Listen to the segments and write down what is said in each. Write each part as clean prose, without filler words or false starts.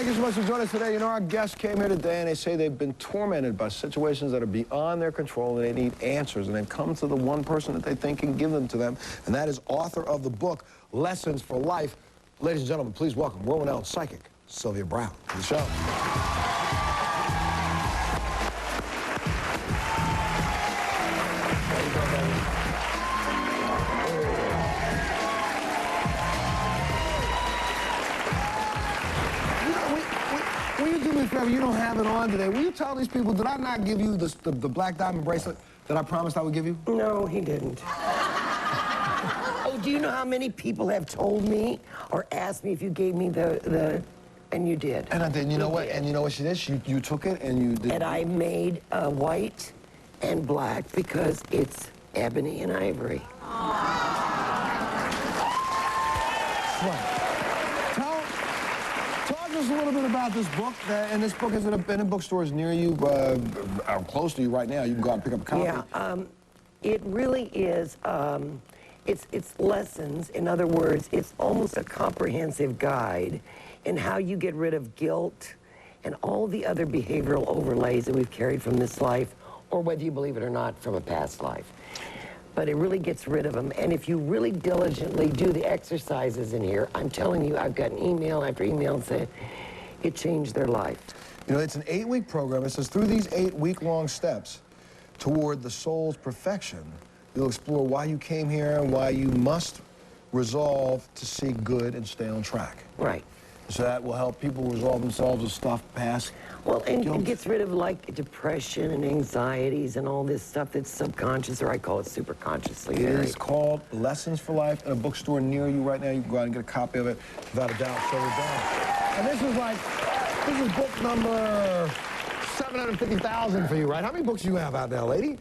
Thank you so much for joining us today. You know, our guests came here today and they say they've been tormented by situations that are beyond their control and they need answers. And they've come to the one person that they think can give them to them, and that is author of the book, Lessons for Life. Ladies and gentlemen, please welcome world-renowned psychic, Sylvia Browne, to the show. You don't have it on today. Will you tell these people, did I not give you the black diamond bracelet that I promised I would give you? No, he didn't. Oh, do you know how many people have told me or asked me if you gave me and you did. And I did. You know what? And you know what she did? You took it and you did. And I made white and black because it's ebony and ivory. Right. Talk to us a little bit about this book. And this book has been in bookstores near you, or close to you right now. You can go out and pick up a copy. Yeah, it really is. It's lessons. In other words, it's almost a comprehensive guide in how you get rid of guilt and all the other behavioral overlays that we've carried from this life, or whether you believe it or not, from a past life. But it really gets rid of them. And if you really diligently do the exercises in here, I'm telling you, I've gotten email after email saying it changed their life. You know, it's an 8-week program. It says through these 8 week-long steps toward the soul's perfection, you'll explore why you came here and why you must resolve to see good and stay on track. Right. So that will help people resolve themselves with stuff past. Well, and it gets rid of, like, depression and anxieties and all this stuff that's subconscious, or I call it superconsciously. It is called Lessons for Life in a bookstore near you right now. You can go out and get a copy of it, without a doubt. So we're done. And this is book number 750,000 for you, right? How many books do you have out now, lady?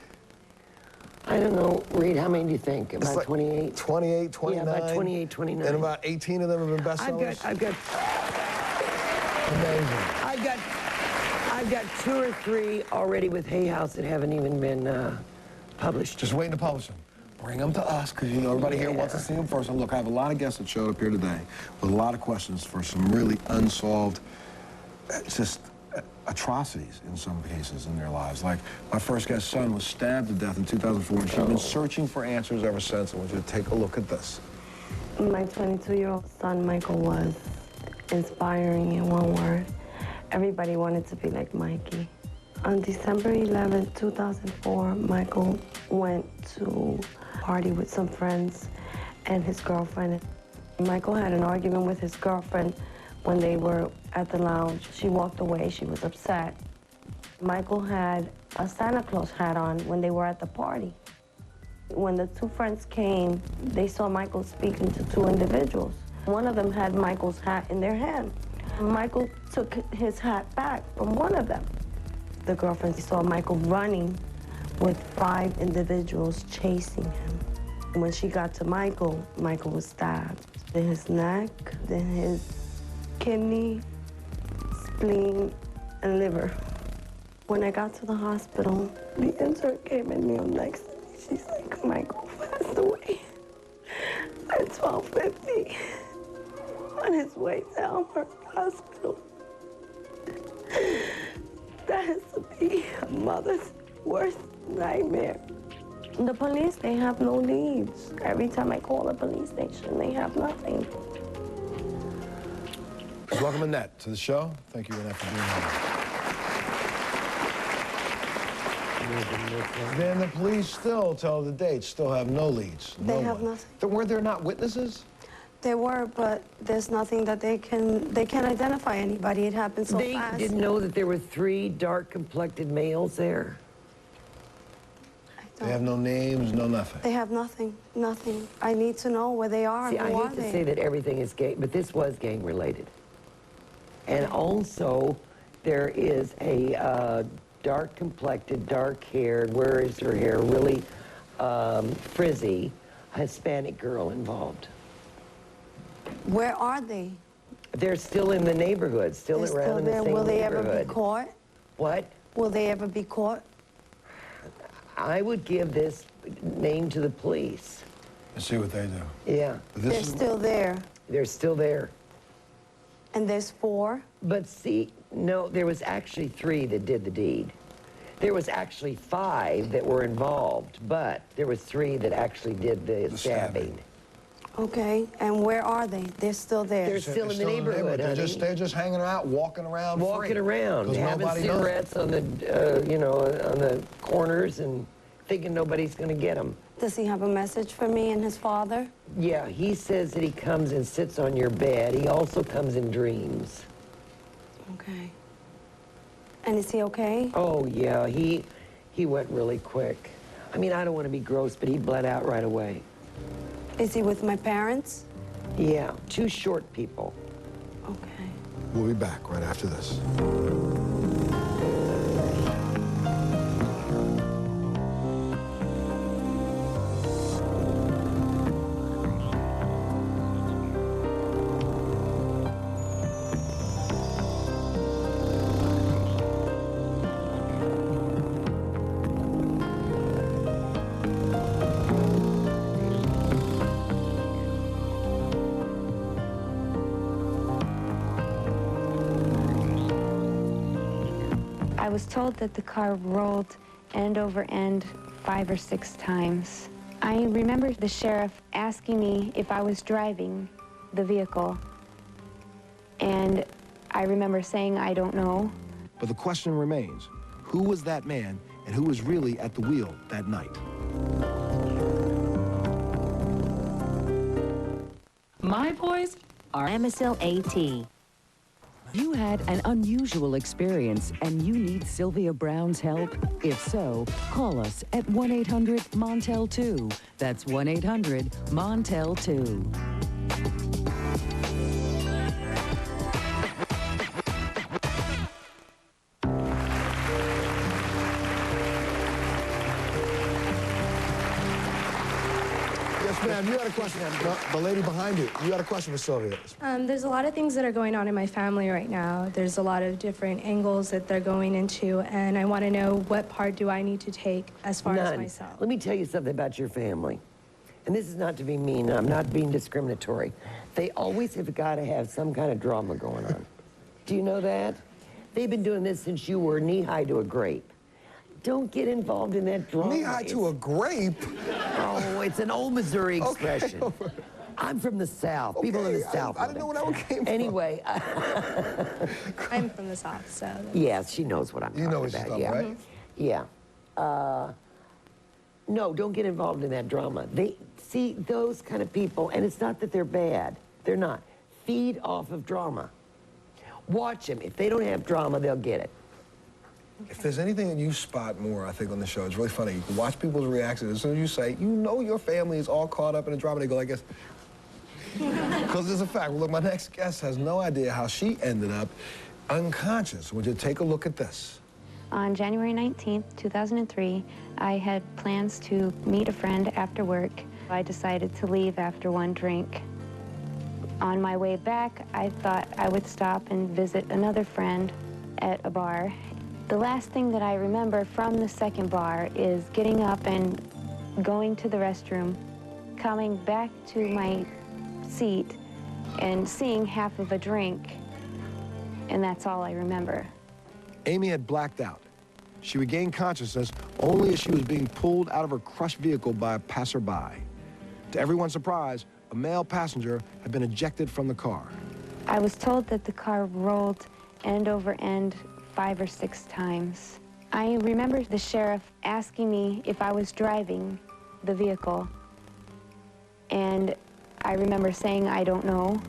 I don't know, Reed, how many do you think? About like 28? 28, 29? Yeah, about 28, 29. And about 18 of them have been bestsellers? I've got... Amazing. I've got 2 or 3 already with Hay House that haven't even been published. Just waiting to publish them. Bring them to us, because you know everybody here wants to see them first. And look, I have a lot of guests that showed up here today with a lot of questions for some really unsolved, just atrocities in some cases in their lives. Like my first guest's son was stabbed to death in 2004, and she's been searching for answers ever since. I want you to take a look at this. My 22-year-old son, Michael, was inspiring in one word. Everybody wanted to be like Mikey. On December 11, 2004, Michael went to a party with some friends and his girlfriend. Michael had an argument with his girlfriend when they were at the lounge. She walked away. She was upset. Michael had a Santa Claus hat on when they were at the party. When the 2 friends came, they saw Michael speaking to 2 individuals. One of them had Michael's hat in their hand. Michael took his hat back from one of them. The girlfriend saw Michael running with 5 individuals chasing him. When she got to Michael, Michael was stabbed in his neck, then his kidney, spleen, and liver. When I got to the hospital, the intern came in me next to me. She's like, Michael passed away at 12:50 on his way to Elmhurst Hospital. That has to be a mother's worst nightmare. The police, they have no leads. Every time I call the police station, they have nothing. Welcome, Annette, to the show. Thank you, Annette, for being here. Then the police still tell the dates, still have no leads. They have nothing. Were there not witnesses? There were, but there's nothing that they can't identify anybody. It happened so fast. They didn't know that there were 3 dark-complected males there? They have no names, no nothing. They have nothing, nothing. I need to know where they are. See, Who I are hate to they? say that everything is gang, but this was gang-related. And also, there is a dark-complected, dark-haired, where is her hair, really frizzy, Hispanic girl involved. Where are they? They're still in the neighborhood, still They're around in the there. same Will they ever neighborhood. be caught? What? Will they ever be caught? I would give this name to the police. And see what they do. Yeah. They're still there. They're still there. And there's 4? But see, no, there was actually 3 that did the deed. There was actually 5 that were involved, but there was 3 that actually did the stabbing. Okay, and where are they? They're still there. They're still in the neighborhood, They're honey. they're just hanging out, walking around Walking free. around, 'Cause having nobody knows. cigarettes on the, you know, on the corners and thinking nobody's going to get them. Does he have a message for me and his father? Yeah, he says that he comes and sits on your bed. He also comes in dreams. Okay. And is he okay? Oh, yeah, he went really quick. I mean, I don't want to be gross, but he bled out right away. Is he with my parents? Yeah, 2 short people. Okay. We'll be back right after this. I was told that the car rolled end over end 5 or 6 times. I remember the sheriff asking me if I was driving the vehicle, and I remember saying, I don't know. But the question remains, who was that man and who was really at the wheel that night? My boys are Amisil AT. You had an unusual experience and you need Sylvia Brown's help? If so, call us at 1-800-MONTEL-2. That's 1-800-MONTEL-2. Yes, ma'am, you had a question. The lady behind you, you had a question for Sylvia. There's a lot of things that are going on in my family right now. There's a lot of different angles that they're going into, and I want to know what part do I need to take as far as None. myself. Let me tell you something about your family. And this is not to be mean, I'm not being discriminatory. They always have got to have some kind of drama going on. Do you know that? They've been doing this since you were knee-high to a grape. Don't get involved in that drama. Knee-high to a grape? Oh, it's an old Missouri expression. Okay. I'm from the South. People in the South. I didn't know where that one came from. Anyway, I'm from the South, so. yes, she knows what I'm talking about. You know what she's talking yeah. about, right? Yeah. No, don't get involved in that drama. They see those kind of people, and it's not that they're bad. They're not. Feed off of drama. Watch them. If they don't have drama, they'll get it. If there's anything that you spot more, I think, on the show, it's really funny. You can watch people's reactions. As soon as you say, you know your family is all caught up in the drama, they go like this. Because it's a fact. Well, look, my next guest has no idea how she ended up unconscious. Would you take a look at this? On January 19th, 2003, I had plans to meet a friend after work. I decided to leave after 1 drink. On my way back, I thought I would stop and visit another friend at a bar. The last thing that I remember from the second bar is getting up and going to the restroom, coming back to my seat and seeing half of a drink, and that's all I remember. Amy had blacked out. She regained consciousness only as she was being pulled out of her crushed vehicle by a passerby. To everyone's surprise, a male passenger had been ejected from the car. I was told that the car rolled end over end 5 or 6 times. I remember the sheriff asking me if I was driving the vehicle, and I remember saying, I don't know.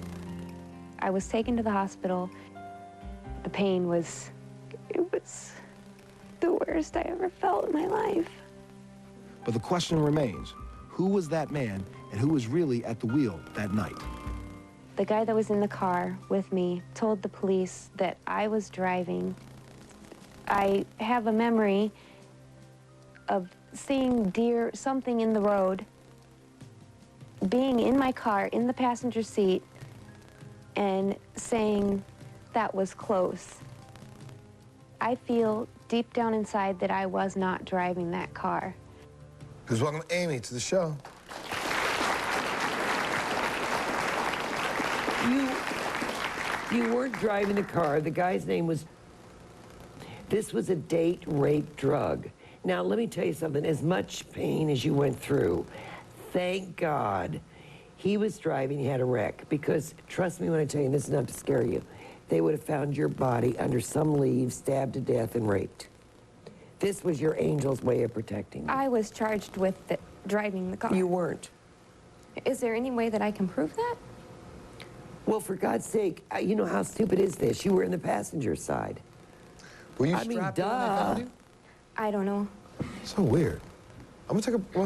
I was taken to the hospital. The pain was, it was the worst I ever felt in my life. But the question remains, who was that man and who was really at the wheel that night? The guy that was in the car with me told the police that I was driving. I have a memory of seeing deer, something in the road, being in my car, in the passenger seat, and saying that was close. I feel deep down inside that I was not driving that car. Please welcome Amy to the show. You weren't driving the car. The guy's name was... This was a date rape drug. Now, let me tell you something. As much pain as you went through, thank God he was driving, he had a wreck. Because, trust me when I tell you, this is not to scare you, they would have found your body under some leaves, stabbed to death, and raped. This was your angel's way of protecting you. I was charged with driving the car. You weren't. Is there any way that I can prove that? Well, for God's sake, you know how stupid is this? You were in the passenger side. Were you I mean, strapped in when they found duh. you? I don't know. So weird. I'm gonna take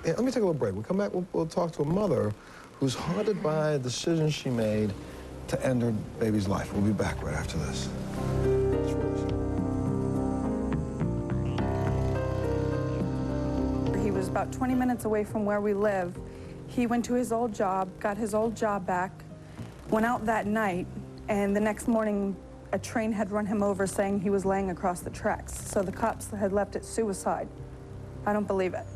let me take a little break. We'll come back, we'll talk to a mother who's haunted by a decision she made to end her baby's life. We'll be back right after this. He was about 20 minutes away from where we live. He went to his old job, got his old job back, went out that night, and the next morning a train had run him over saying he was laying across the tracks. So the cops had left it suicide. I don't believe it.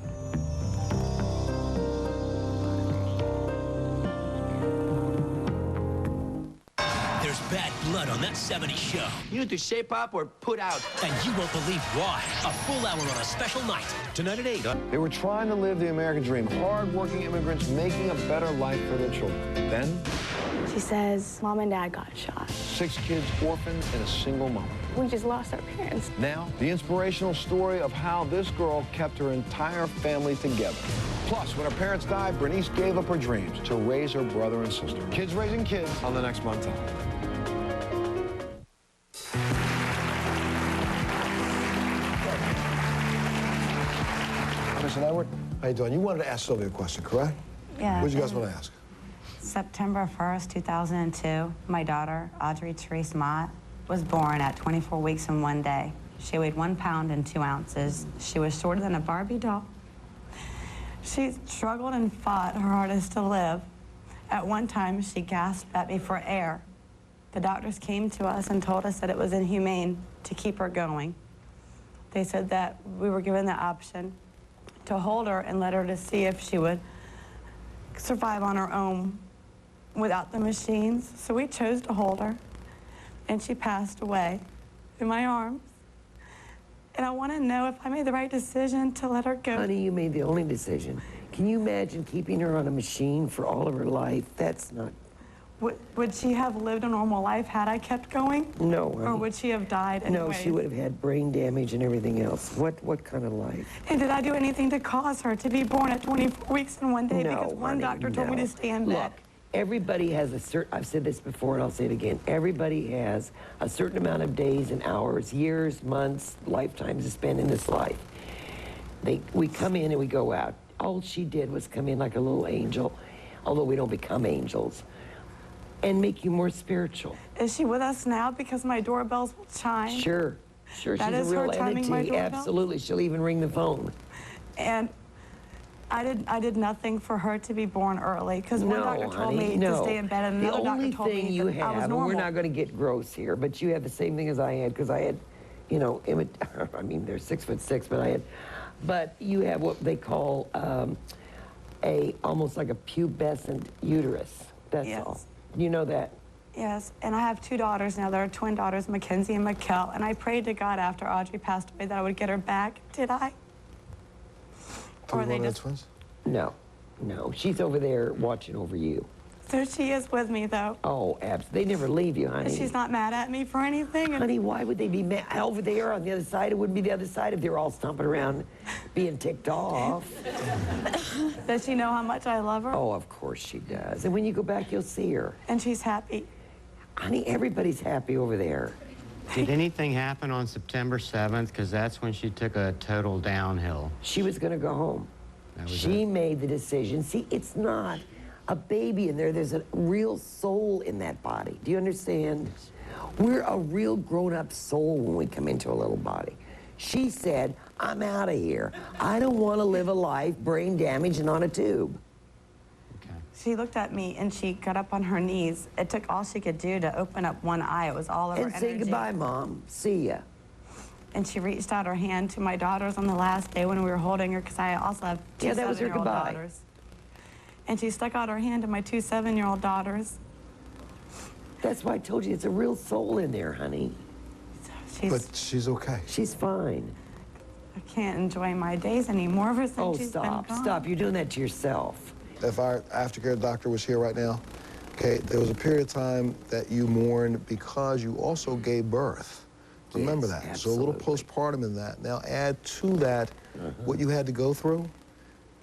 There's bad blood on that 70s show. You need to shape up or put out. And you won't believe why. A full hour on a special night. Tonight at 8. They were trying to live the American dream. Hard-working immigrants making a better life for their children. Then, She says, Mom and Dad got shot. 6 kids orphaned and a single mom. We just lost our parents. Now, the inspirational story of how this girl kept her entire family together. Plus, when her parents died, Bernice gave up her dreams to raise her brother and sister. Kids raising kids on the next Montel. Mr. Edward, how you doing? You wanted to ask Sylvia a question, correct? Yeah. What did you guys want to ask? September 1st, 2002, my daughter, Audrey Therese Mott, was born at 24 weeks and 1 day. She weighed 1 pound and 2 ounces. She was shorter than a Barbie doll. She struggled and fought her hardest to live. At one time, she gasped at me for air. The doctors came to us and told us that it was inhumane to keep her going. They said that we were given the option to hold her and let her to see if she would survive on her own without the machines. So we chose to hold her, and she passed away in my arms. And I want to know if I made the right decision to let her go. Honey, you made the only decision. Can you imagine keeping her on a machine for all of her life? That's not... Would she have lived a normal life had I kept going? No, honey. Or would she have died anyway? No, she would have had brain damage and everything else. What kind of life? And did I do anything to cause her to be born at 24 weeks and 1 day? No, Because one honey, doctor told me no. to stay in bed. Look, everybody has a certain... I've said this before, and I'll say it again. Everybody has a certain amount of days and hours, years, months, lifetimes to spend in this life. We come in and we go out. All she did was come in like a little angel, although we don't become angels, and make you more spiritual. Is she with us now? Because my doorbells will chime. Sure, sure. That She's is a real her timing my entity. doorbell? Absolutely. She'll even ring the phone. And I did nothing for her to be born early because one doctor told me to stay in bed and another doctor told me that I was normal. The only thing you have, and we're not going to get gross here, but you have the same thing as I had because I had, you know, I mean, they're 6'6", but you have what they call almost like a pubescent uterus. That's all. You know that? Yes, and I have 2 daughters now. They're twin daughters, Mackenzie and Mikkel, and I prayed to God after Audrey passed away that I would get her back. Did I? Or are they just twins? No, no. She's over there watching over you. So she is with me, though. Oh, they never leave you, honey. And she's not mad at me for anything. Honey, why would they be mad? Over there on the other side, it wouldn't be the other side if they were all stomping around being ticked off. Does she know how much I love her? Oh, of course she does. And when you go back, you'll see her. And she's happy. Honey, everybody's happy over there. Did anything happen on September 7th? Because that's when she took a total downhill. She was going to go home. She made the decision. See, it's not a baby in there. There's a real soul in that body. Do you understand? We're a real grown-up soul when we come into a little body. She said, I'm out of here. I don't want to live a life brain damaged and on a tube. She looked at me and she got up on her knees. It took all she could do to open up one eye. It was all of her energy. And say goodbye, Mom. See ya. And she reached out her hand to my daughters on the last day when we were holding her, because I also have 2 7-year-old daughters. And she stuck out her hand to my 2 7-year-old daughters. That's why I told you it's a real soul in there, honey. But she's okay. She's fine. I can't enjoy my days anymore ever since Oh, she's stop, been gone. stop. You're doing that to yourself. If our aftercare doctor was here right now, okay, there was a period of time that you mourned because you also gave birth. Remember Yes, that. absolutely. So a little postpartum in that. Now add to that what you had to go through.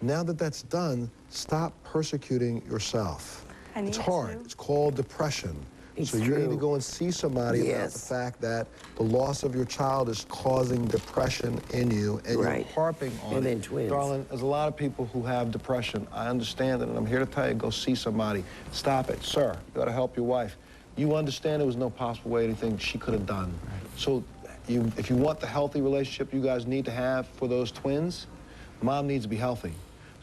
Now that that's done, stop persecuting yourself. It's hard. It's called depression. It's so you need to go and see somebody about the Yes. fact that the loss of your child is causing depression in you, and Right. you're harping on And it. then twins. Darling, there's a lot of people who have depression. I understand it, and I'm here to tell you, go see somebody. Stop it. Sir, you got to help your wife. You understand there was no possible way anything she could have done. So if you want the healthy relationship you guys need to have for those twins, mom needs to be healthy.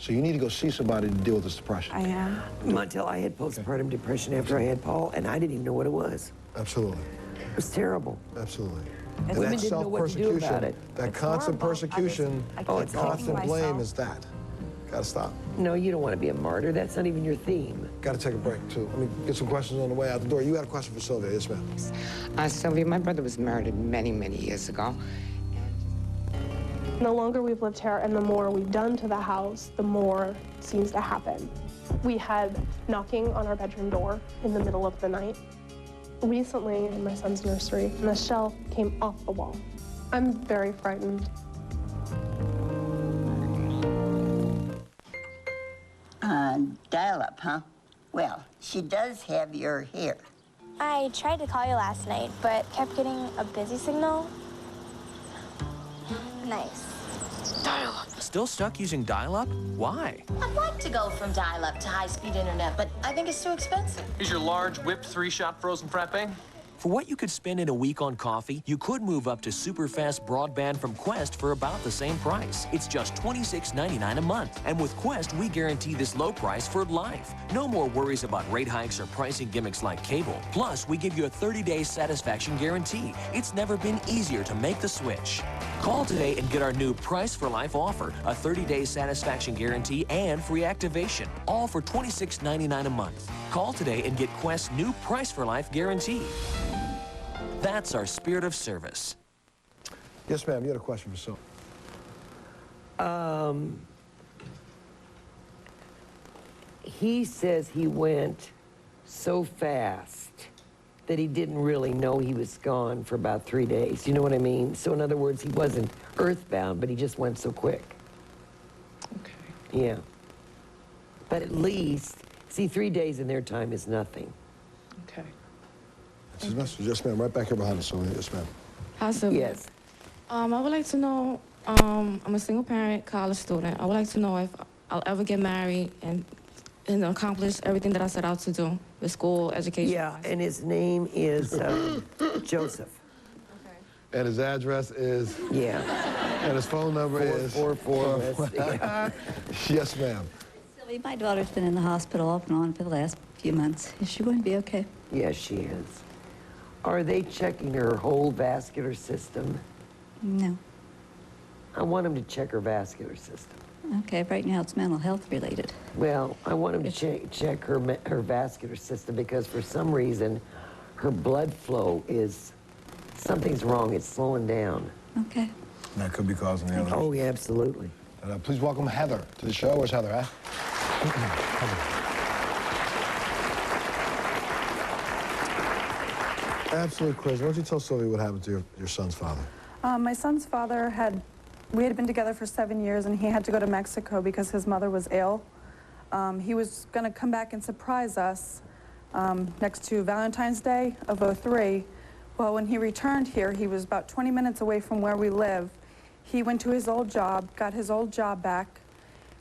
So you need to go see somebody to deal with this depression. I am. Montel, I had postpartum depression after I had Paul, and I didn't even know what it was. Absolutely. It was terrible. Absolutely. Women That didn't know what to do about self-persecution, it. that It's constant horrible. persecution, I that keep constant kicking blame myself. is that. Gotta stop. No, you don't want to be a martyr. That's not even your theme. Gotta take a break, too. Let me get some questions on the way out the door. You had a question for Sylvia. Yes, ma'am. Sylvia, my brother was murdered many, many years ago. The longer we've lived here and the more we've done to the house, the more seems to happen. We had knocking on our bedroom door in the middle of the night. Recently, in my son's nursery, and a shelf came off the wall. I'm very frightened. Dial-up, huh? Well, she does have your hair. I tried to call you last night, but kept getting a busy signal. Nice. Dial-up. Still stuck using dial-up? Why? I'd like to go from dial-up to high-speed internet, but I think it's too expensive. Is your large whipped 3-shot frozen frappe? For what you could spend in a week on coffee, you could move up to super fast broadband from Quest for about the same price. It's just $26.99 a month. And with Quest, we guarantee this low price for life. No more worries about rate hikes or pricing gimmicks like cable. Plus, we give you a 30-day satisfaction guarantee. It's never been easier to make the switch. Call today and get our new Price for Life offer, a 30-day satisfaction guarantee and free activation, all for $26.99 a month. Call today and get Quest's new Price for Life guarantee. That's our spirit of service. Yes, ma'am. You had a question for Sylvia. He says he went so fast that he didn't really know he was gone for about 3 days. You know what I mean? So in other words, he wasn't earthbound, but he just went so quick. Okay. Yeah. But at least, see, 3 days in their time is nothing. Okay. That's his message. Yes, ma'am. Right back here behind us, Sylvia. Yes, ma'am. Hi, Sylvia. Yes. I would like to know, I'm a single parent college student. I would like to know if I'll ever get married and accomplish everything that I set out to do with school, education. Yeah, and his name is Joseph. And his address is? Yeah. And his phone number is? 444. Yes, ma'am. Sylvia, my daughter's been in the hospital off and on for the last few months. Is she going to be okay? Yes, she is. Are they checking her whole vascular system? No. I want them to check her vascular system. Okay, right now it's mental health related. Well, I want them to check her vascular system because for some reason her blood flow is, something's wrong, it's slowing down. Okay. That could be causing the other. Oh, yeah, absolutely. Please welcome Heather to the show. Where's Heather, huh? Absolutely crazy. Why don't you tell Sylvia what happened to your son's father? My son's father we had been together for 7 years, and he had to go to Mexico because his mother was ill. He was going to come back and surprise us next to Valentine's Day of '03. Well, when he returned here, he was about 20 minutes away from where we live. He went to his old job, got his old job back,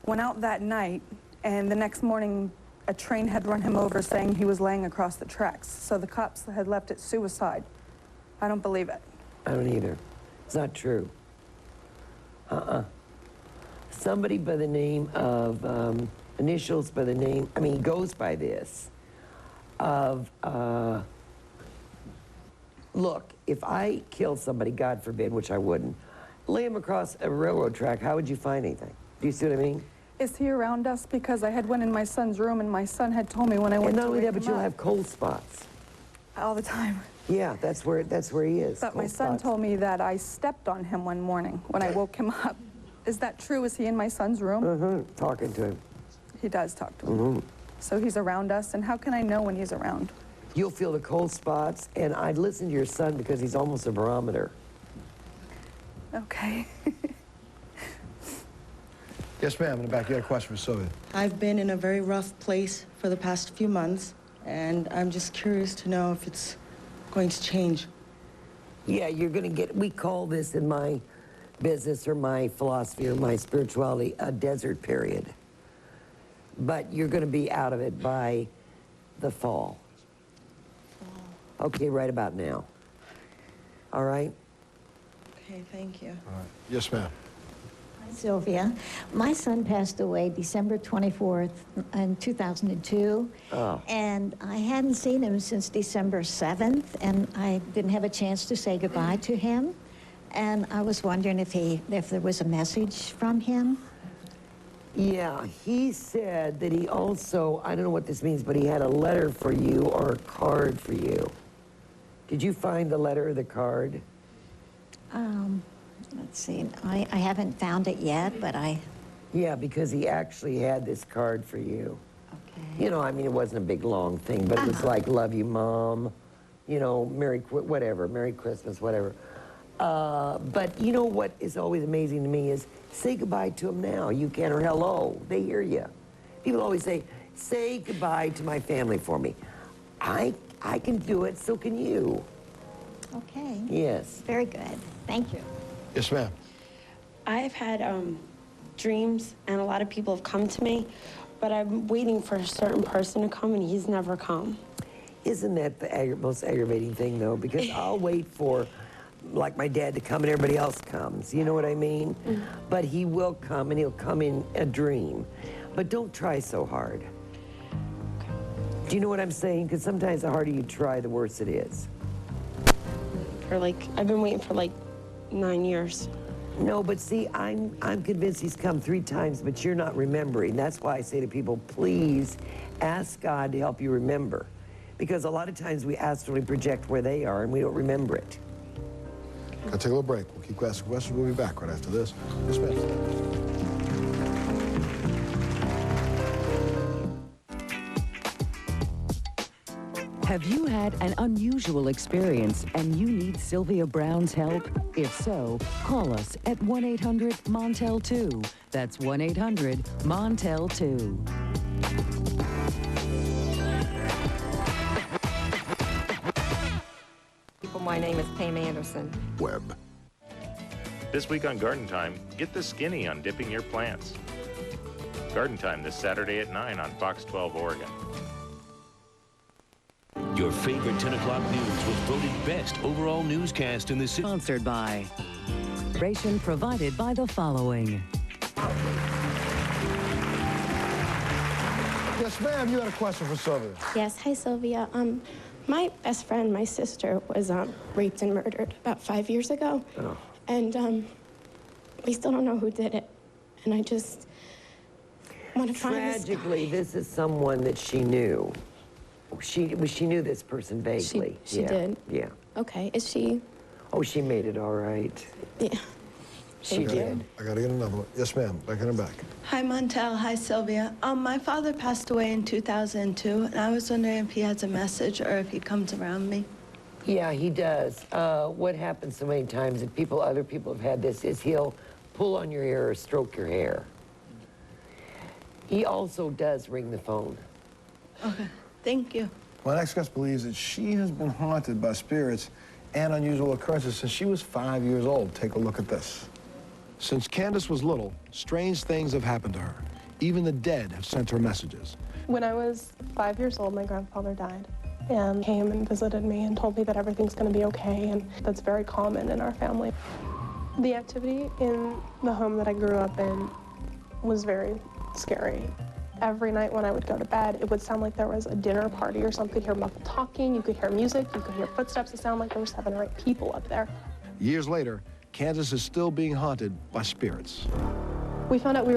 went out that night, and the next morning, a train had run him over saying he was laying across the tracks. So the cops had left it suicide. I don't believe it. I don't either. It's not true. Somebody by the name of, initials by the name, I mean, he goes by this, of, look, if I killed somebody, God forbid, which I wouldn't, lay him across a railroad track, how would you find anything? Do you see what I mean? Is he around us? Because I had went in my son's room, and my son had told me when I went And to not only wake that, but him you'll up. have cold spots. All the time. Yeah, that's where he is. But my Cold son spots. told me that I stepped on him one morning when I woke him up. Is that true? Is he in my son's room? Mm-hmm. Talking to him. He does talk to him. Mm-hmm. So he's around us, and how can I know when he's around? You'll feel the cold spots, and I'd listen to your son because he's almost a barometer. Okay. Yes, ma'am, in the back, you had a question for Sylvia. I've been in a very rough place for the past few months, and I'm just curious to know if it's going to change. Yeah, you're going to get, we call this in my business or my philosophy or my spirituality a desert period. But you're going to be out of it by the fall. Okay, right about now. All right? Okay, thank you. All right. Yes, ma'am. Hi, Sylvia. My son passed away December 24th in 2002. Oh. And I hadn't seen him since December 7th, and I didn't have a chance to say goodbye to him. And I was wondering if there was a message from him. Yeah, he said that he also, I don't know what this means, but he had a letter for you or a card for you. Did you find the letter or the card? Let's see. I haven't found it yet, but I... Yeah, because he actually had this card for you. Okay. You know, I mean, it wasn't a big, long thing, but it was like, love you, Mom. You know, Merry Christmas, whatever. But you know what is always amazing to me is say goodbye to them now. You can, or hello. They hear you. People always say goodbye to my family for me. I can do it, so can you. Okay. Yes. Very good. Thank you. Yes, ma'am. I've had dreams, and a lot of people have come to me, but I'm waiting for a certain person to come, and he's never come. Isn't that the most aggravating thing, though? Because I'll wait for, like, my dad to come and everybody else comes. You know what I mean? Mm-hmm. But he will come, and he'll come in a dream. But don't try so hard. Okay. Do you know what I'm saying? Because sometimes the harder you try, the worse it is. I've been waiting for 9 years. No, but see, I'm convinced he's come 3 times, but you're not remembering. That's why I say to people, please ask God to help you remember. Because a lot of times we astrally project where they are and we don't remember it. Gotta take a little break. We'll keep asking questions. We'll be back right after this. Yes, ma'am. Have you had an unusual experience and you need Sylvia Brown's help? If so, call us at 1-800-MONTEL-2. That's 1-800-MONTEL-2. My name is Pam Anderson. Web. This week on Garden Time, get the skinny on dipping your plants. Garden Time this Saturday at 9 on Fox 12 Oregon. Your favorite 10 o'clock news was voted best overall newscast in the city. Sponsored by. Ration provided by the following. Yes, ma'am, you had a question for Sylvia. Yes, hi Sylvia. My best friend, my sister, was raped and murdered about 5 years ago. Oh. And we still don't know who did it. And I just want to find this guy. Tragically, this is someone that she knew. She knew this person vaguely. She did? Yeah. Okay, is she? Oh, she made it all right. Yeah. She did. I gotta get another one. Yes, ma'am. Back in the back. Hi, Montel. Hi, Sylvia. My father passed away in 2002, and I was wondering if he has a message or if he comes around me. Yeah, he does. What happens so many times, and other people have had this, is he'll pull on your hair or stroke your hair. He also does ring the phone. Okay, thank you. My next guest believes that she has been haunted by spirits and unusual occurrences since she was 5 years old. Take a look at this. Since Candace was little, strange things have happened to her. Even the dead have sent her messages. When I was 5 years old, my grandfather died and came and visited me and told me that everything's going to be okay, and that's very common in our family. The activity in the home that I grew up in was very scary. Every night when I would go to bed, it would sound like there was a dinner party or something. You could hear muffled talking, you could hear music, you could hear footsteps. It sounded like there were 7 or 8 people up there. Years later, Kansas is still being haunted by spirits. We found out we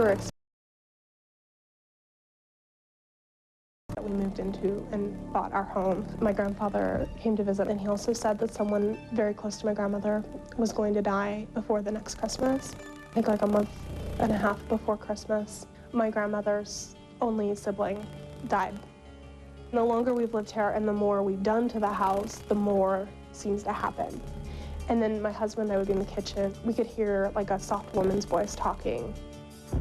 we moved into and bought our home. My grandfather came to visit, and he also said that someone very close to my grandmother was going to die before the next Christmas. I think like a month and a half before Christmas, my grandmother's only sibling died. The longer we've lived here and the more we've done to the house, the more seems to happen. And then my husband and I would be in the kitchen. We could hear like a soft woman's voice talking.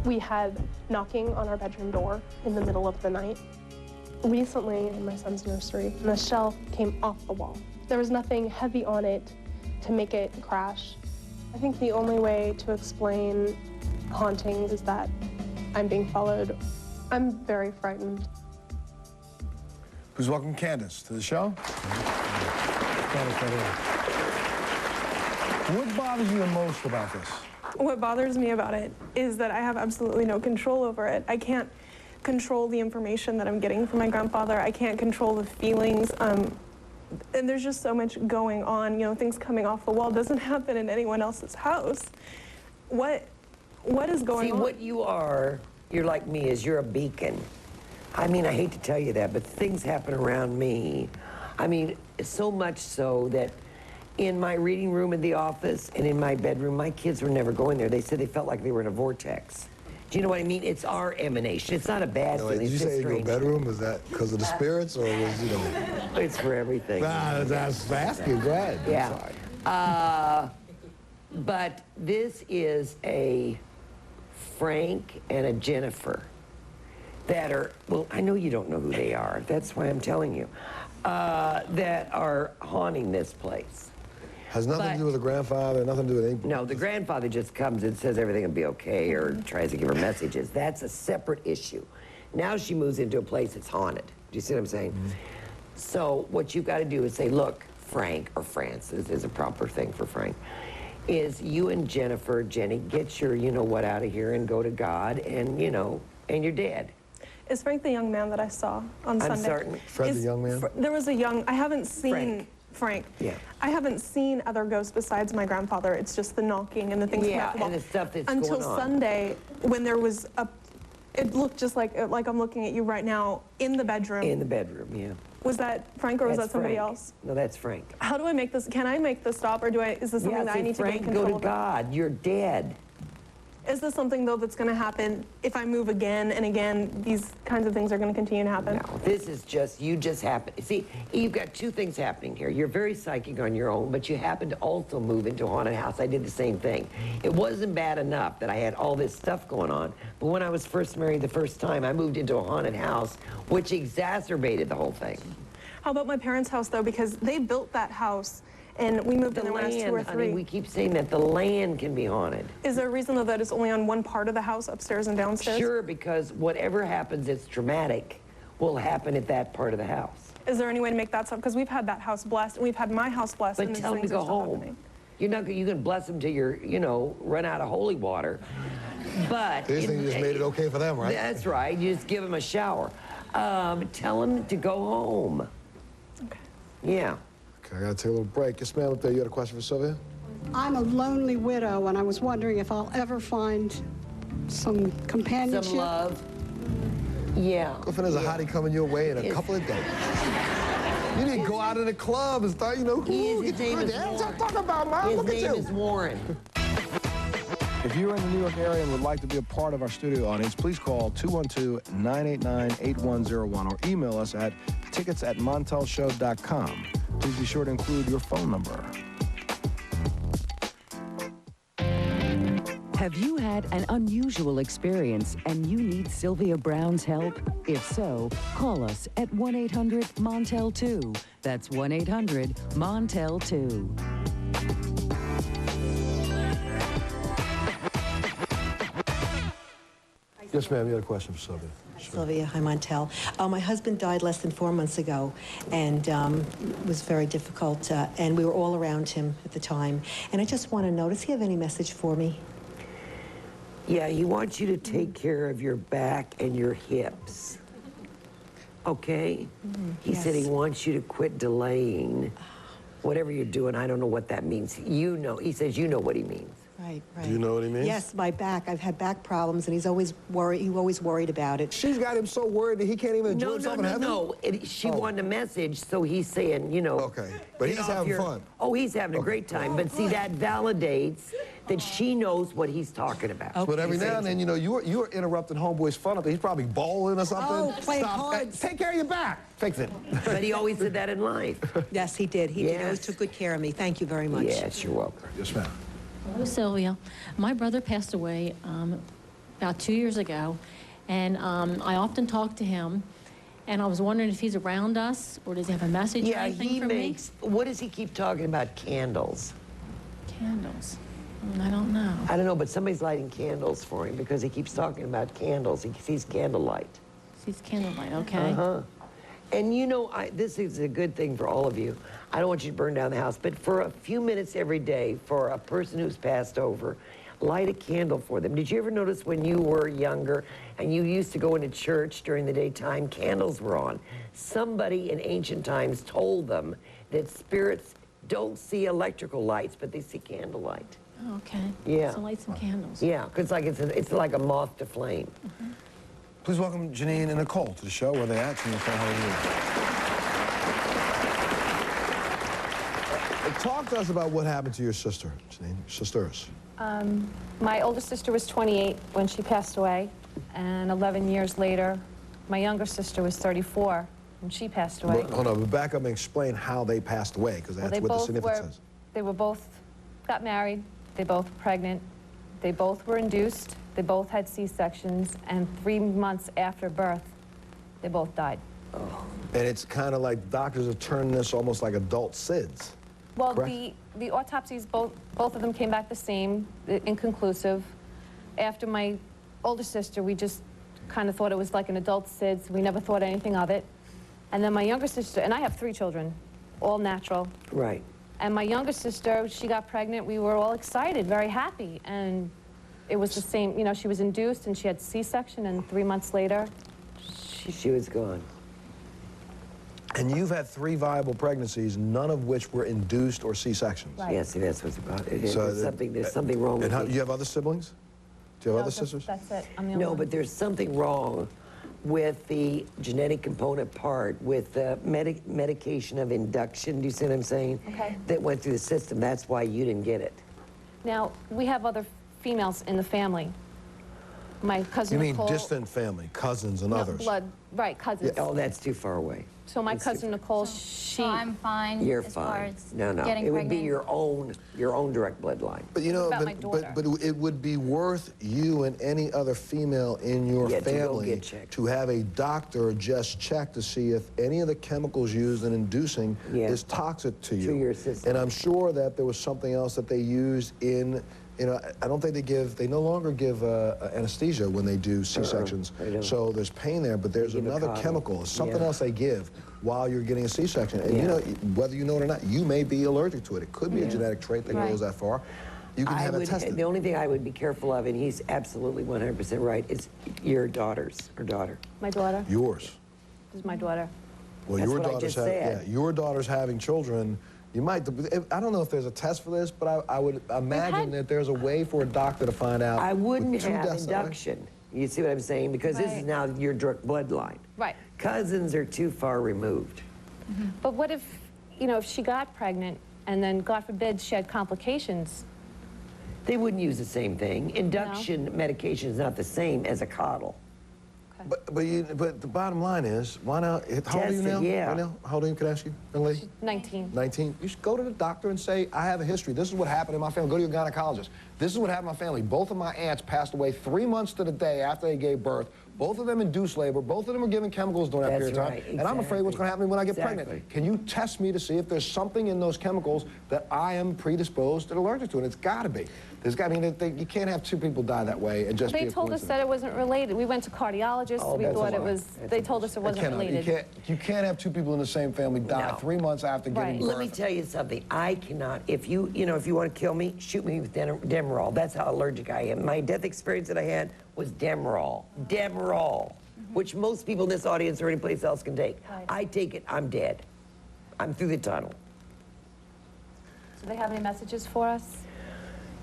We had knocking on our bedroom door in the middle of the night. Recently, in my son's nursery, the shelf came off the wall. There was nothing heavy on it to make it crash. I think the only way to explain hauntings is that I'm being followed. I'm very frightened. Please welcome Candace to the show. Candace, right here. What bothers you the most about this? What bothers me about it is that I have absolutely no control over it. I can't control the information that I'm getting from my grandfather. I can't control the feelings. And there's just so much going on. You know, things coming off the wall doesn't happen in anyone else's house. What is going on? See, what you are, you're like me, is you're a beacon. I mean, I hate to tell you that, but things happen around me. I mean, so much so that in my reading room in the office and in my bedroom, my kids were never going there. They said they felt like they were in a vortex. Do you know what I mean? It's our emanation. It's not a bad thing. Did you say in your bedroom? Was that because of the spirits, or was, you know? It's for everything. Nah, that's asking. Go ahead. Yeah. But this is a Frank and a Jennifer that are, well, I know you don't know who they are. That's why I'm telling you. That are haunting this place. Has nothing to do with the grandfather, nothing to do with anything? No, the grandfather just comes and says everything will be okay or tries to give her messages. That's a separate issue. Now she moves into a place that's haunted. Do you see what I'm saying? Mm-hmm. So what you've got to do is say, look, Frank, or Francis is a proper thing for Frank, is you and Jennifer, Jenny, get your you-know-what out of here and go to God and, you know, and you're dead. Is Frank the young man that I saw on Sunday? I'm certain. Fred the young man? There was a young, I haven't seen Frank. Yeah. I haven't seen other ghosts besides my grandfather. It's just the knocking and the things coming off the wall. And the stuff that's until going on. Sunday, when there was a, it looked just like I'm looking at you right now in the bedroom. In the bedroom, yeah. Was that Frank or was that somebody Frank. else? No, that's Frank. How do I make this? Can I make this stop, or is this something that I need to Frank, get control go to of? God. You're dead. Is this something, though, that's going to happen if I move again and again? These kinds of things are going to continue to happen? No, this is just, you just happen. See, you've got two things happening here. You're very psychic on your own, but you happen to also move into a haunted house. I did the same thing. It wasn't bad enough that I had all this stuff going on, but when I was first married the first time, I moved into a haunted house, which exacerbated the whole thing. How about my parents' house, though? Because they built that house, and we moved in there when I was 2 or 3. Honey, we keep saying that the land can be haunted. Is there a reason, though, that it's only on one part of the house, upstairs and downstairs? Sure, because whatever happens that's traumatic will happen at that part of the house. Is there any way to make that stop? Because we've had that house blessed, and we've had my house blessed. But and these tell them to things go are still home. happening. You're not. You can bless them till you're, you know, run out of holy water. But They just think you just made it okay for them, right? That's right. You just give them a shower. Tell them to go home. Okay. Yeah. Okay, I gotta take a little break. Yes, ma'am, up there, you had a question for Sylvia? I'm a lonely widow, and I was wondering if I'll ever find some companionship. Some love. Yeah. If there's a hottie coming your way in a couple of days. You didn't go out in the club and start, you know, His name is Warren. I'm talking about, man. Look at you. His name is Warren. If you're in the New York area and would like to be a part of our studio audience, please call 212-989-8101 or email us at tickets@montelshow.com. Please be sure to include your phone number. Have you had an unusual experience and you need Sylvia Brown's help? If so, call us at 1-800-MONTEL-2. That's 1-800-MONTEL-2. Yes, ma'am, you had a question for Sylvia. Sylvia, hi, Montel. My husband died less than 4 months ago, and it was very difficult, and we were all around him at the time. And I just want to know, does he have any message for me? Yeah, he wants you to take care of your back and your hips. Okay? He said he wants you to quit delaying whatever you're doing. I don't know what that means. You know, he says you know what he means. Right, right. Do you know what he means? Yes, my back. I've had back problems, and he's always worried about it. She's got him so worried that he can't even enjoy himself in heaven? No. She wanted a message, so he's saying, you know. Okay, but he's having fun. Oh, he's having a great time. But see, that validates that she knows what he's talking about. But every now and then, you know, you're interrupting homeboy's fun up there. He's probably bowling or something. Oh, playing cards. Take care of your back. Fix it. But he always did that in life. Yes, he did. He did. He Yes. always took good care of me. Thank you very much. Yes, you're welcome. Yes, ma'am. Hello, Sylvia. My brother passed away about 2 years ago, and I often talk to him, and I was wondering if he's around us, or does he have a message or Yeah, anything he for makes. What does he keep talking about? Candles. Candles. I don't know. I don't know, but somebody's lighting candles for him because he keeps talking about candles. He sees candlelight. Sees candlelight, okay. And you know, this is a good thing for all of you. I don't want you to burn down the house, but for a few minutes every day, for a person who's passed over, light a candle for them. Did you ever notice when you were younger and you used to go into church during the daytime, candles were on? Somebody in ancient times told them that spirits don't see electrical lights, but they see candlelight. Oh, okay. Yeah. So light some candles. Yeah, because it's like a moth to flame. Please welcome Janine and Nicole to the show. Where are they at? Nicole, how are you? Talk to us about what happened to your sister, Janine. Sisters. My older sister was 28 when she passed away, and 11 years later, my younger sister was 34 when she passed away. Hold on, but back up and explain how they passed away, because that's what the significance is. They were both got married, they both were pregnant, they both were induced, they both had C-sections, and 3 months after birth, they both died. And it's kind of like doctors have turned this almost like adult SIDS. Well, correct? the autopsies, both of them came back the same, inconclusive. After my older sister, we just kind of thought it was like an adult SIDS. We never thought anything of it. And then my younger sister, and I have 3 children, all natural. Right. And my younger sister, she got pregnant. We were all excited, very happy. And it was the same, you know, she was induced and she had C-section, and 3 months later, she was gone. And you've had 3 viable pregnancies, none of which were induced or C-sections. Right. Yes, that's what's about it. So There's something wrong with And you have other siblings? Do you have other just- sisters? That's it. I'm the only No, one. but there's something wrong with the genetic component part, with the medication of induction, do you see what I'm saying? Okay. That went through the system. That's why you didn't get it. Now, we have other females in the family. My cousin You mean Nicole, distant family, cousins and no, others? blood, right, cousins. Oh, that's too far away. So my cousin Nicole, she... I'm fine You're as far fine. as No, getting it would be pregnant. your own direct bloodline. But you know, About my but daughter. it would be worth you and any other female in your Yeah, to go family get checked. to have a doctor just check to see if any of the chemicals used in inducing is toxic to you. To your system. And I'm sure that there was something else that they used in, you know, I don't think they no longer give anesthesia when they do C-sections. They don't. So there's pain there, but there's They give a another cotton. chemical, something Yeah. else they give while you're getting a C-section. And you Yeah. know, whether you know it or not, you may be allergic to it. It could be a Yeah. genetic trait that Right. goes that far. You can have it tested. The only thing I would be careful of, and he's absolutely 100% right, is your daughter's or daughter. My daughter. Yours. This is my daughter. Well, That's your what I daughter's just said. your daughter's having children. You might. I don't know if there's a test for this, but I would imagine that there's a way for a doctor to find out. I wouldn't with 2 have decile- induction. You see what I'm saying? Because this is Right. now your direct bloodline. Right. Cousins are too far removed. But what if, you know, if she got pregnant and then, God forbid, she had complications? They wouldn't use the same thing. Induction medication is not the same as a coddle. But the bottom line is, why not? How old are you now? Yeah. Right now? How old are you? Can I ask you, young lady? 19. 19. You should go to the doctor and say, I have a history. This is what happened in my family. Go to your gynecologist. This is what happened in my family. Both of my aunts passed away 3 months to the day after they gave birth. Both of them induced labor. Both of them were given chemicals during that period of time. right, And I'm afraid what's going to happen to me when I get Exactly. pregnant. Can you test me to see if there's something in those chemicals that I am predisposed and allergic to? And it's got to be. There's got to be. You can't have 2 people die that way and just be They a told us that it wasn't related. We went to cardiologists. Oh, we that's a thought it lie. was, they told us it wasn't related. You can't have 2 people in the same family die No. 3 months after giving birth. Let me tell you something. I cannot, if you want to kill me, shoot me with Demerol. That's how allergic I am. My death experience that I had was Demerol. Demerol, which most people in this audience or any place else can take. Right. I take it, I'm dead. I'm through the tunnel. Do they have any messages for us?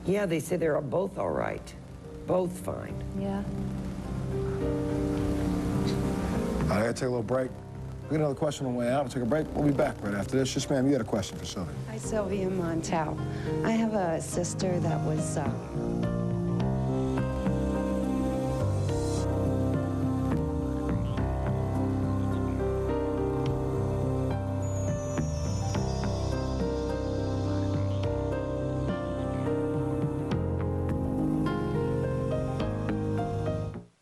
Yeah, they say they're both all right. Both fine. Yeah. I gotta take a little break. We got another question on the way out. We'll take a break. We'll be back right after this. Yes, ma'am, you had a question for Sylvia. Hi, Sylvia Montel. I have a sister that was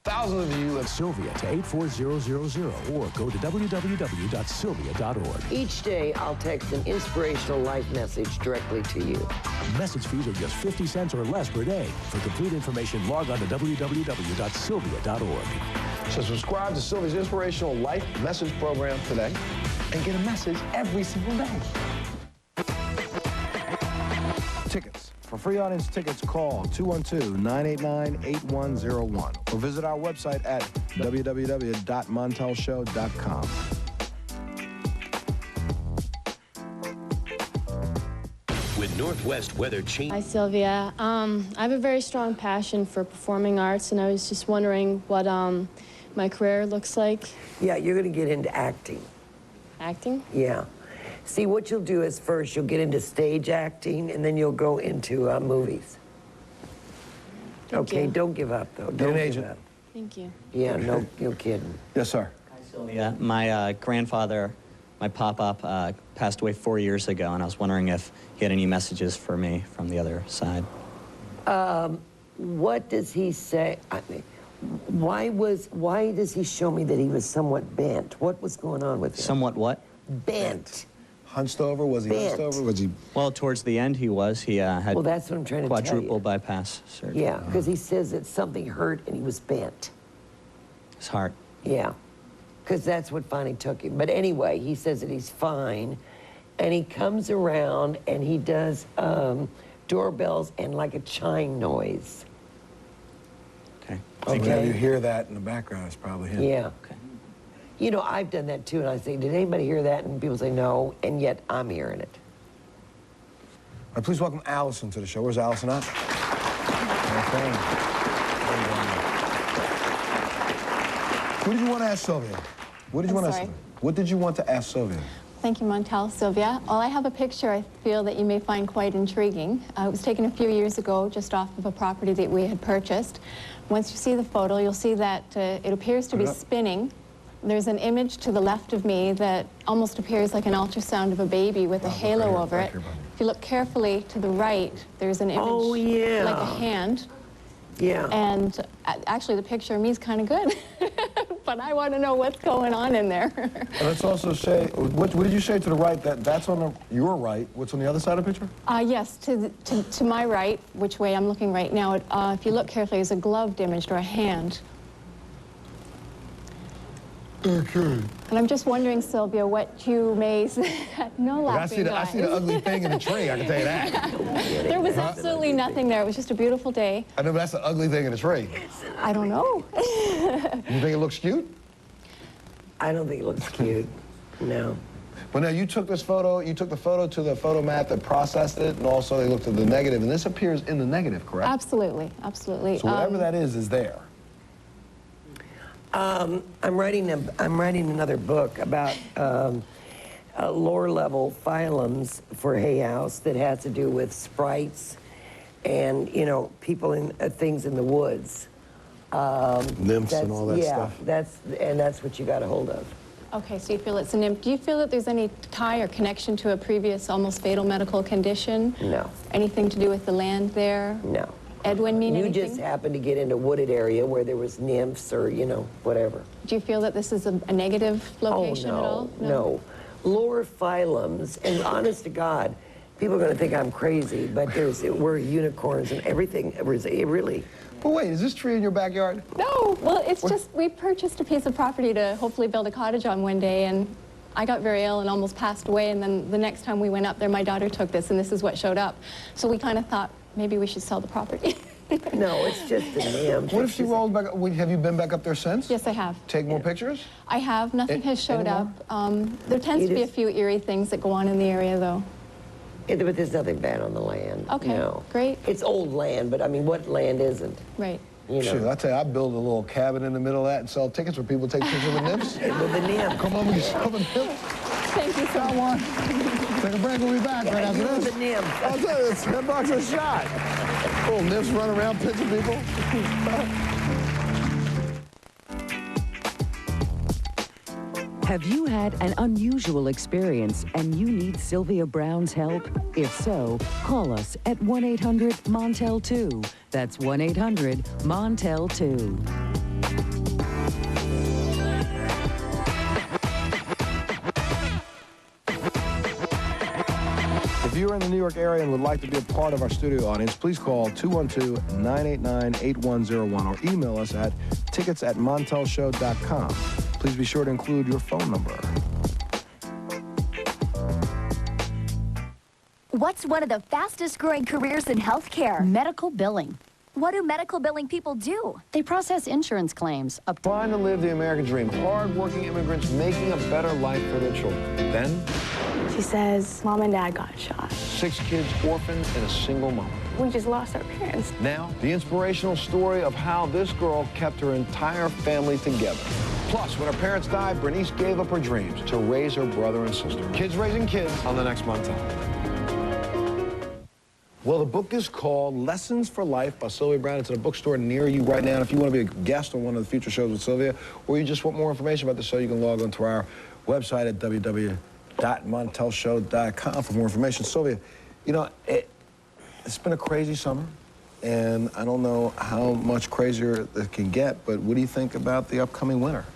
Thousands of you have Sylvia to 84000 or go to www.sylvia.org. Each day, I'll text an inspirational life message directly to you. Message fees are just 50 cents or less per day. For complete information, log on to www.sylvia.org. So subscribe to Sylvia's Inspirational Life Message Program today and get a message every single day. Tickets. For free audience tickets, call 212-989-8101 or visit our website at www.montelshow.com. With Northwest weather change. Hi, Sylvia. I have a very strong passion for performing arts, and I was just wondering what my career looks like. Yeah, you're going to get into acting. Acting? Yeah. See, what you'll do is first you'll get into stage acting, and then you'll go into movies. Thank Okay, you. don't give up, though. Get Don't an give agent. up. Thank you. Yeah, no kidding. Yes, sir. Hi, Sylvia. My grandfather, my pop-up, passed away 4 years ago, and I was wondering if he had any messages for me from the other side. What does he say? I mean, why does he show me that he was somewhat bent? What was going on with him? Somewhat what? Bent. Hunched over? Was he Bent. hunched over? Was he? Well, towards the end he was. He had Well, that's what I'm trying to tell quadruple you. bypass surgery. Yeah, because he says that something hurt and he was bent. His heart. Yeah, because that's what finally took him. But anyway, he says that he's fine, and he comes around and he does doorbells and like a chime noise. Okay. Okay. You hear that in the background, it's probably him. Yeah. Okay. You know, I've done that too, and I say, did anybody hear that? And people say no, and yet I'm hearing it. All right, please welcome Allison to the show. Where's Allison at? Okay. What did you want to ask Sylvia? What did you want to ask Sylvia? What did you want to ask Sylvia? Thank you, Montel. Sylvia, well, I have a picture I feel that you may find quite intriguing. It was taken a few years ago just off of a property that we had purchased. Once you see the photo, you'll see that it appears to be spinning. There's an image to the left of me that almost appears like an ultrasound of a baby with a halo over it. If you look carefully to the right, there's an image like a hand. Yeah. And actually, the picture of me is kind of good. But I want to know what's going on in there. And let's also say, what did you say to the right? That's on your right. What's on the other side of the picture? Yes, to my right, which way I'm looking right now, if you look carefully, there's a gloved image or a hand. Okay. And I'm just wondering, Sylvia, what you may say. No laughing, I see the ugly thing in the tree, I can tell you that. There was absolutely nothing there. It was just a beautiful day. I know, but that's the ugly thing in the tree. I don't know. You think it looks cute? I don't think it looks cute, no. But now you took this photo, you took the photo to the photomat that processed it, and also they looked at the negative, and this appears in the negative, correct? Absolutely, absolutely. So whatever that is there. I'm writing another book about lower level phylums for Hay House that has to do with sprites and, you know, people in things in the woods. Nymphs and all that stuff. Yeah, that's what you got a hold of. Okay, so you feel it's a nymph. Do you feel that there's any tie or connection to a previous almost fatal medical condition? No. Anything to do with the land there? No. Edwin mean You anything? just happened to get in a wooded area where there was nymphs or, you know, whatever. Do you feel that this is a negative location at all? No. Lower phylums, and honest to God, people are going to think I'm crazy, but we're unicorns and everything. It really. But wait, is this tree in your backyard? No. Well, it's just we purchased a piece of property to hopefully build a cottage on one day, and I got very ill and almost passed away, and then the next time we went up there, my daughter took this, and this is what showed up. So we kind of thought maybe we should sell the property. No, it's just a nymph. What if she rolled back up? Have you been back up there since? Yes, I have. Take more pictures? I have. Nothing has showed up. There tends to be a few eerie things that go on in the area, though. But there's nothing bad on the land. Okay, no. great. It's old land, but I mean, what land isn't? Right. You know. Shoot, I tell you, I build a little cabin in the middle of that and sell tickets where people take pictures of the nymphs. With the nymph. Come on, we can sell the nymphs. Thank you so Got much. one. Take a break, we'll be back right after this. The nymph. I'll tell you, it's $10 a shot. Little nymphs running around pinching people. Have you had an unusual experience and you need Sylvia Brown's help? If so, call us at 1-800-MONTEL-2. That's 1-800-MONTEL-2. If you're in the New York area and would like to be a part of our studio audience, please call 212-989-8101 or email us at tickets@montelshow.com. Please be sure to include your phone number. What's one of the fastest growing careers in healthcare? Medical billing. What do medical billing people do? They process insurance claims. Trying to live the American dream. Hard-working immigrants making a better life for their children. Then, She says, Mom and Dad got shot. 6 kids orphaned and a single mom. We just lost our parents. Now, the inspirational story of how this girl kept her entire family together. Plus, when her parents died, Bernice gave up her dreams to raise her brother and sister. Kids raising kids on the next Montel. Well, the book is called Lessons for Life by Sylvia Brown. It's in a bookstore near you right now. And if you want to be a guest on one of the future shows with Sylvia, or you just want more information about the show, you can log on to our website at www.montelshow.com for more information. Sylvia, you know, it's been a crazy summer, and I don't know how much crazier it can get, but what do you think about the upcoming winter?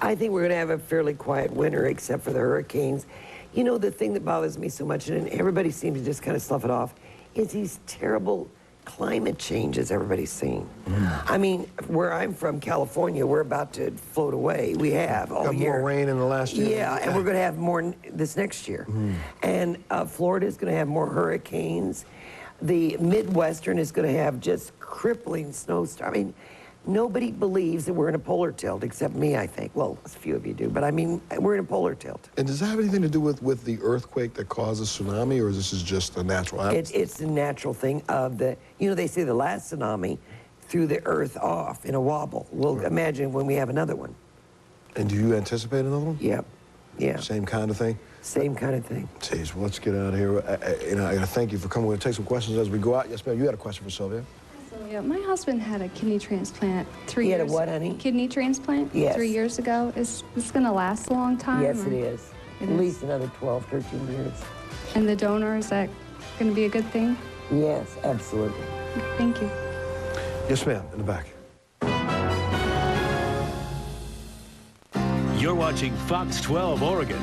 I think we're going to have a fairly quiet winter, except for the hurricanes. You know, the thing that bothers me so much, and everybody seems to just kind of slough it off, is these terrible climate changes everybody's seeing. I mean, where I'm from, California, we're about to float away. We have all Got year. more rain in the last year. Yeah, and we're going to have more this next year. And Florida is going to have more hurricanes. The Midwestern is going to have just crippling snowstorms. I mean, nobody believes that we're in a polar tilt, except me, I think. Well, a few of you do, but I mean, we're in a polar tilt. And does that have anything to do with the earthquake that causes tsunami, or is this just a natural happening? It's the natural thing of the, you know, they say the last tsunami threw the earth off in a wobble. Well, imagine when we have another one. And do you anticipate another one? Yep. Yeah. Same kind of thing? Same kind of thing. Jeez, well, let's get out of here. I got to thank you for coming. We're going to take some questions as we go out. Yes, ma'am, you had a question for Sylvia. Yeah, my husband had a kidney transplant 3 He years. had a what, honey? Kidney transplant. Yes. 3 years ago. Is this going to last a long time? Yes, or? it is. It At is. least another 12, 13 years. And the donor, is that going to be a good thing? Yes, absolutely. Thank you. Yes, ma'am, in the back. You're watching Fox 12 Oregon.